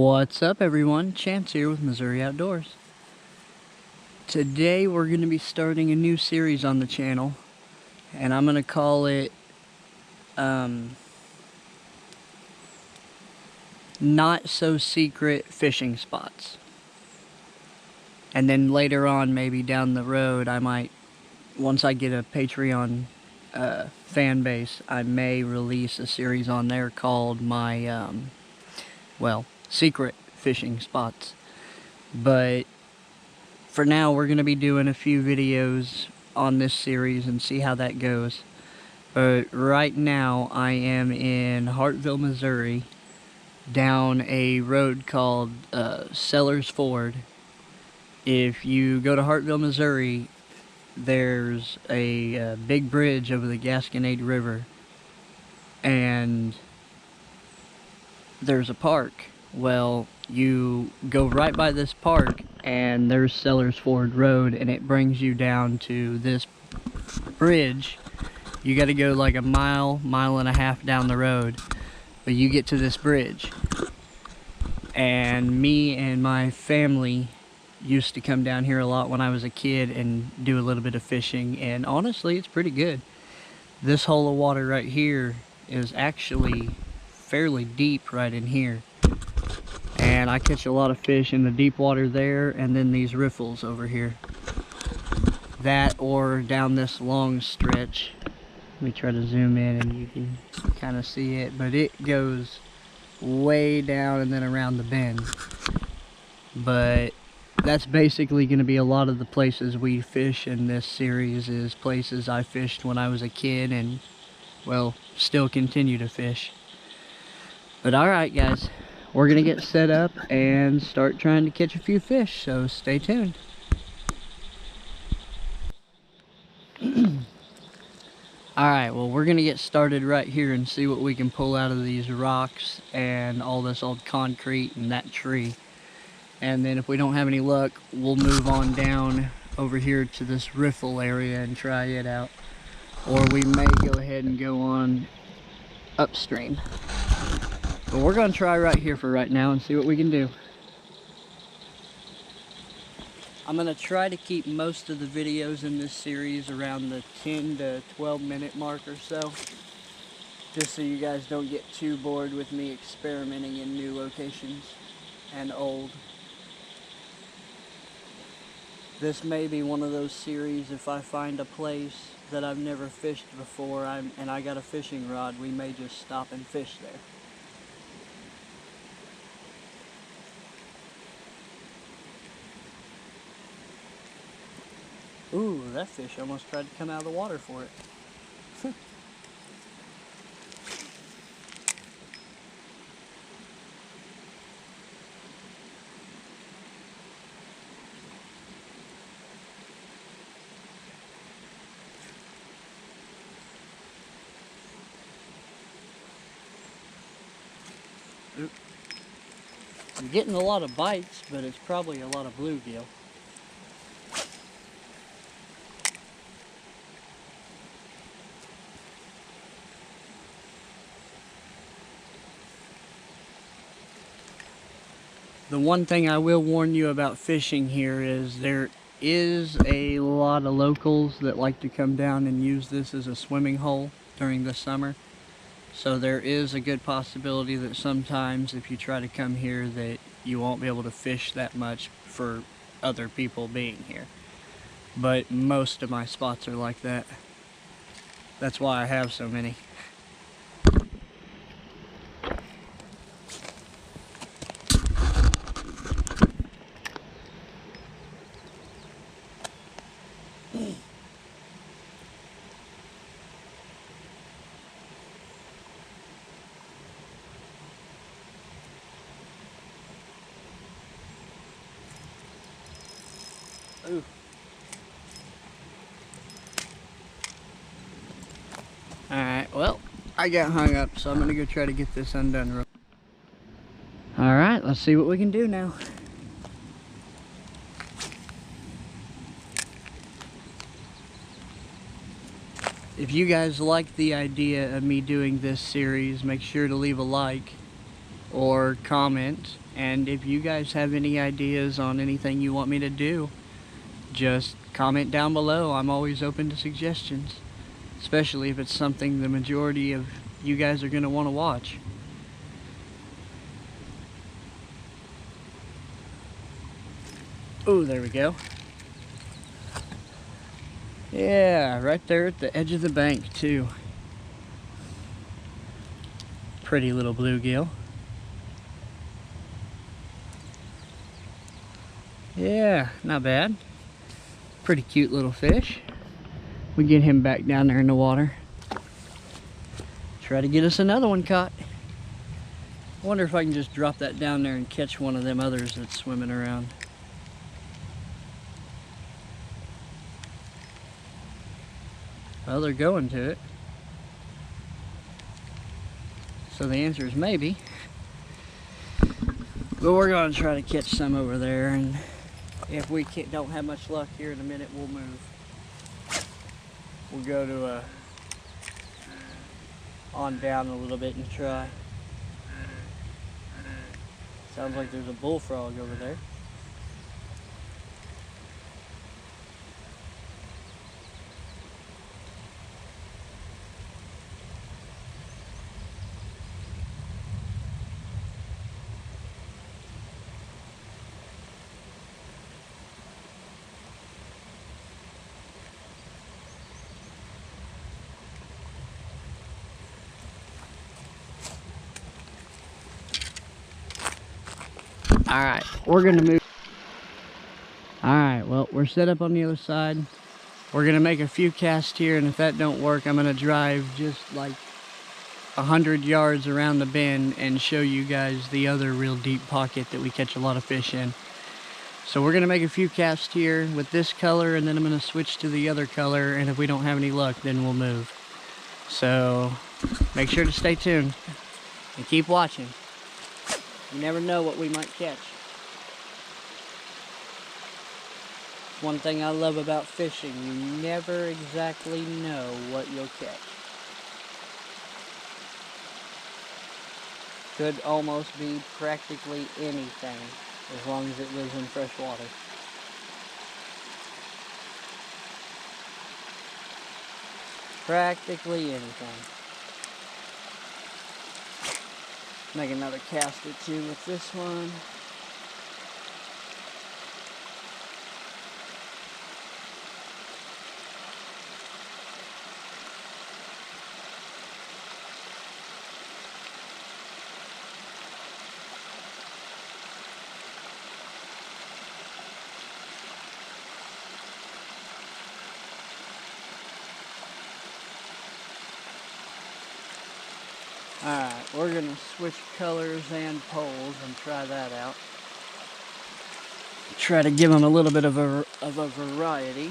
What's up everyone, Chance here with Missouri Outdoors. Today we're going to be starting a new series on the channel, and I'm going to call it Not So Secret Fishing Spots. And then later on, maybe down the road, I might, once I get a Patreon fan base, I may release a series on there called my, secret fishing spots. But for now, we're going to be doing a few videos on this series and see how that goes. But right now, I am in Hartville, Missouri, down a road called Sellers Ford. If you go to Hartville, Missouri, there's a big bridge over the Gasconade River, and there's a park. Well, you go right by this park, and there's Sellers Ford Road, and it brings you down to this bridge. You got to go like a mile and a half down the road, but you get to this bridge. And me and my family used to come down here a lot when I was a kid and do a little bit of fishing, and honestly, it's pretty good. This hole of water right here is actually fairly deep right in here, and I catch a lot of fish in the deep water there, and then these riffles over here. That, or down this long stretch. Let me try to zoom in and you can kind of see it, but it goes way down and then around the bend. But that's basically going to be a lot of the places we fish in this series, is places I fished when I was a kid and, well, still continue to fish. But alright guys, we're going to get set up and start trying to catch a few fish, so stay tuned. Alright, well, we're going to get started right here and see what we can pull out of these rocks and all this old concrete and that tree. And then if we don't have any luck, we'll move on down over here to this riffle area and try it out. Or we may go ahead and go on upstream. But we're going to try right here for right now and see what we can do. I'm going to try to keep most of the videos in this series around the 10 to 12 minute mark or so, just so you guys don't get too bored with me experimenting in new locations and old. This may be one of those series, if I find a place that I've never fished before and I got a fishing rod, we may just stop and fish there. Ooh, that fish almost tried to come out of the water for it. I'm getting a lot of bites, but it's probably a lot of bluegill. The one thing I will warn you about fishing here is there is a lot of locals that like to come down and use this as a swimming hole during the summer. So there is a good possibility that sometimes if you try to come here that you won't be able to fish that much for other people being here. But most of my spots are like that. That's why I have so many. Ooh. Alright, well, I got hung up, so I'm going to go try to get this undone. Alright, let's see what we can do now. If you guys like the idea of me doing this series, make sure to leave a like or comment And if you guys have any ideas on anything you want me to do, just comment down below. I'm always open to suggestions, especially if it's something the majority of you guys are going to want to watch. Oh, there we go. Yeah, right there at the edge of the bank too. Pretty little bluegill. Yeah, not bad. Pretty cute little fish. We get him back down there in the water. Try to get us another one caught. I wonder if I can just drop that down there and catch one of them others that's swimming around. Well, they're going to it. So the answer is maybe. But we're going to try to catch some over there, and if we don't have much luck here in a minute, we'll move. We'll go to on down a little bit and try. Sounds like there's a bullfrog over there. Alright, we're gonna move. Alright, well, we're set up on the other side. We're gonna make a few casts here, and if that don't work, I'm gonna drive just like 100 yards around the bend and show you guys the other real deep pocket that we catch a lot of fish in. So we're gonna make a few casts here with this color, and then I'm gonna switch to the other color, and if we don't have any luck, then we'll move. So make sure to stay tuned and keep watching. You never know what we might catch. One thing I love about fishing, you never exactly know what you'll catch. Could almost be practically anything, as long as it lives in fresh water. Practically anything. Make another cast or two with this one. Alright, we're going to switch colors and poles and try that out. Try to give them a little bit of a variety.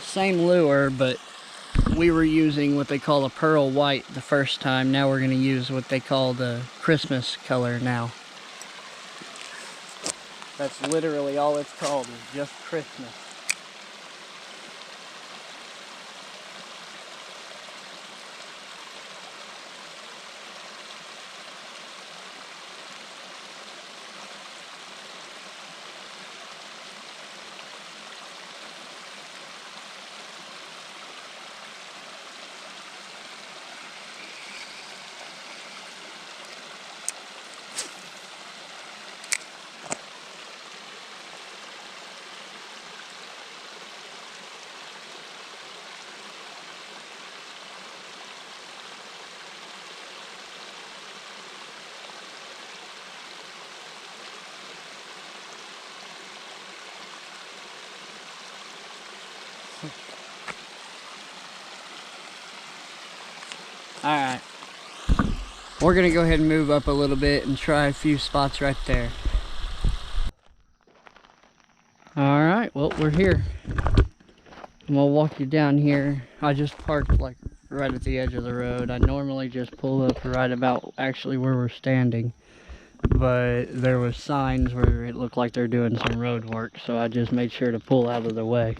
Same lure, but we were using what they call a pearl white the first time. Now we're going to use what they call the Christmas color now. That's literally all it's called, is just Christmas. Alright, we're going to go ahead and move up a little bit and try a few spots right there. Alright, well, we're here. I'm going to walk you down here. I just parked like right at the edge of the road. I normally just pull up right about actually where we're standing, but there was signs where it looked like they're doing some road work, so I just made sure to pull out of the way.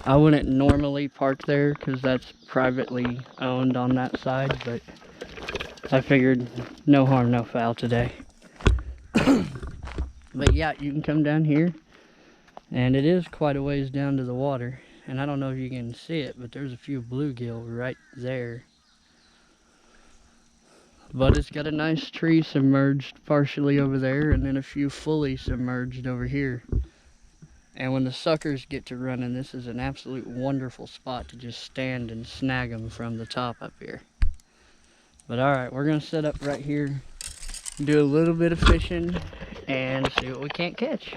I wouldn't normally park there because that's privately owned on that side, but I figured no harm, no foul today. But yeah, you can come down here, and it is quite a ways down to the water. And I don't know if you can see it, but there's a few bluegill right there. But it's got a nice tree submerged partially over there, and then a few fully submerged over here. And when the suckers get to running, this is an absolute wonderful spot to just stand and snag them from the top up here. But alright, we're going to set up right here, do a little bit of fishing, and see what we can't catch.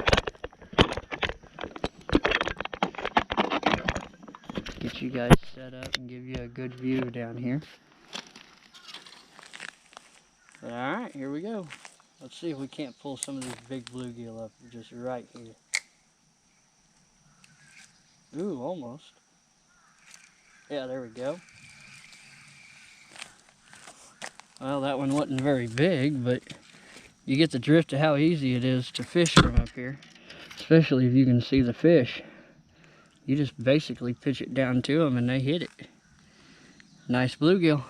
Get you guys set up and give you a good view down here. But alright, here we go. Let's see if we can't pull some of these big bluegill up just right here. Ooh, almost. Yeah, there we go. Well, that one wasn't very big, but you get the drift of how easy it is to fish from up here. Especially if you can see the fish. You just basically pitch it down to them and they hit it. Nice bluegill.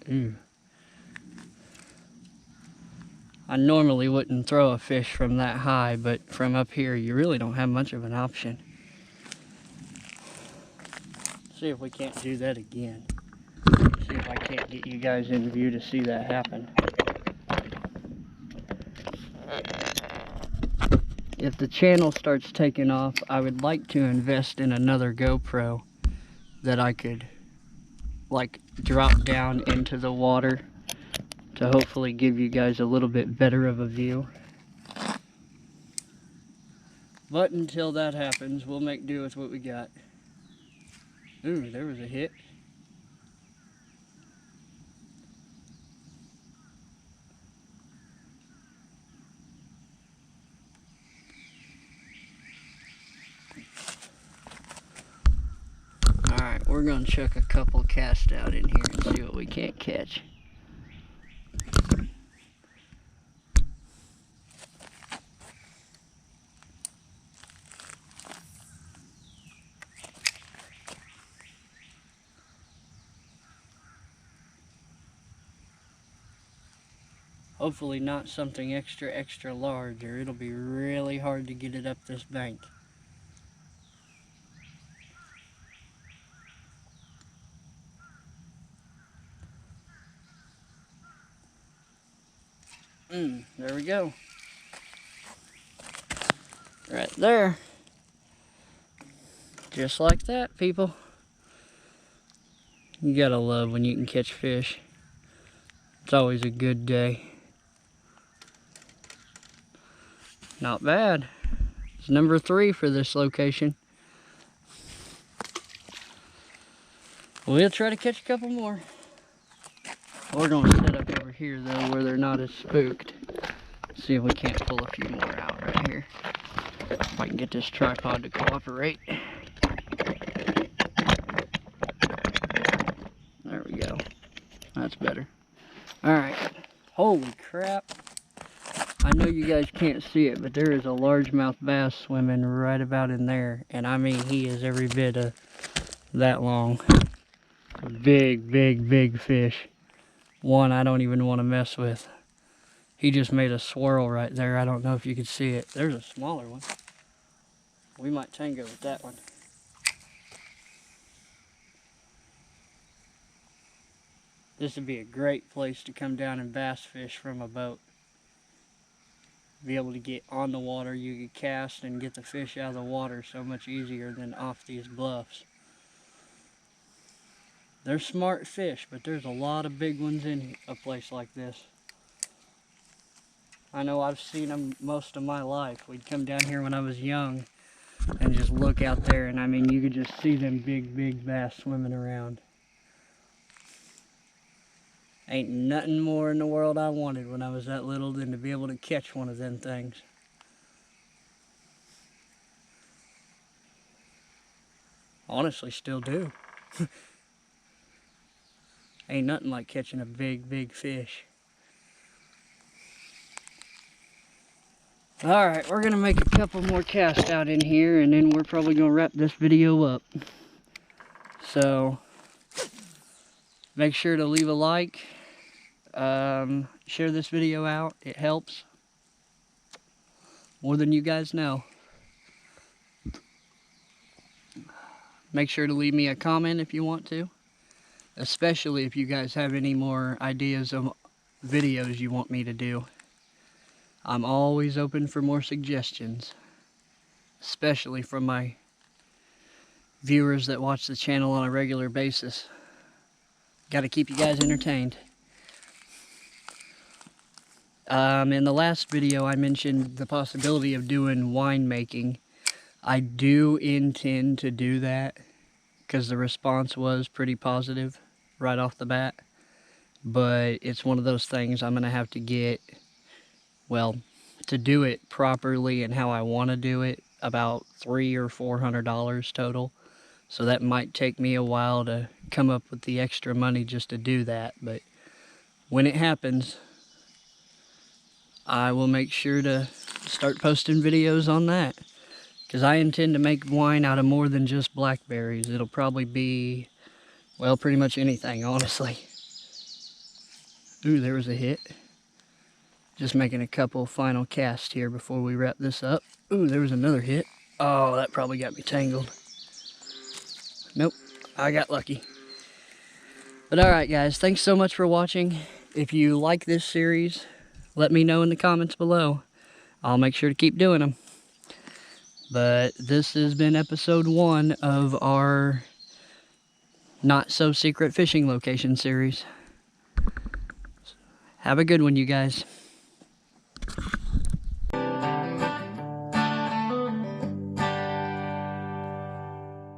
Ooh. I normally wouldn't throw a fish from that high, but from up here you really don't have much of an option. See if we can't do that again. See if I can't get you guys in view to see that happen. If the channel starts taking off, I would like to invest in another GoPro that I could like drop down into the water to hopefully give you guys a little bit better of a view. But until that happens, we'll make do with what we got. Ooh, there was a hit. Alright, we're going to chuck a couple cast out in here and see what we can't catch. Hopefully not something extra large, or it'll be really hard to get it up this bank. There we go. Right there. Just like that, people. You gotta love when you can catch fish. It's always a good day. Not bad. It's number 3 for this location. We'll try to catch a couple more. We're going to set up over here though where they're not as spooked. See if we can't pull a few more out right here. If I can get this tripod to cooperate. There we go. That's better. Alright. Holy crap. I know you guys can't see it, but there is a largemouth bass swimming right about in there. And I mean, he is every bit of that long. Big fish. One I don't even want to mess with. He just made a swirl right there. I don't know if you could see it. There's a smaller one. We might tango with that one. This would be a great place to come down and bass fish from a boat. Be able to get on the water, you could cast and get the fish out of the water so much easier than off these bluffs. They're smart fish, but there's a lot of big ones in a place like this. I know I've seen them most of my life. We'd come down here when I was young and just look out there, and I mean, you could just see them big bass swimming around. Ain't nothing more in the world I wanted when I was that little than to be able to catch one of them things. Honestly, still do. Ain't nothing like catching a big fish. Alright, we're going to make a couple more casts out in here, and then we're probably going to wrap this video up. So, Make sure to leave a like. Share this video out. It helps more than you guys know. Make sure to leave me a comment if you want to, especially if you guys have any more ideas of videos you want me to do. I'm always open for more suggestions, especially from my viewers that watch the channel on a regular basis. Got to keep you guys entertained. In the last video I mentioned the possibility of doing winemaking. I do intend to do that because the response was pretty positive right off the bat. But it's one of those things I'm going to have to get, well, to do it properly and how I want to do it, about $300 or $400 total. So that might take me a while to come up with the extra money just to do that. But when it happens, I will make sure to start posting videos on that. Because I intend to make wine out of more than just blackberries. It'll probably be, well, pretty much anything, honestly. Ooh, there was a hit. Just making a couple final casts here before we wrap this up. Ooh, there was another hit. Oh, that probably got me tangled. Nope, I got lucky. But alright guys, thanks so much for watching. If you like this series, let me know in the comments below. I'll make sure to keep doing them. But this has been episode 1 of our Not So Secret Fishing Location series. Have a good one, you guys.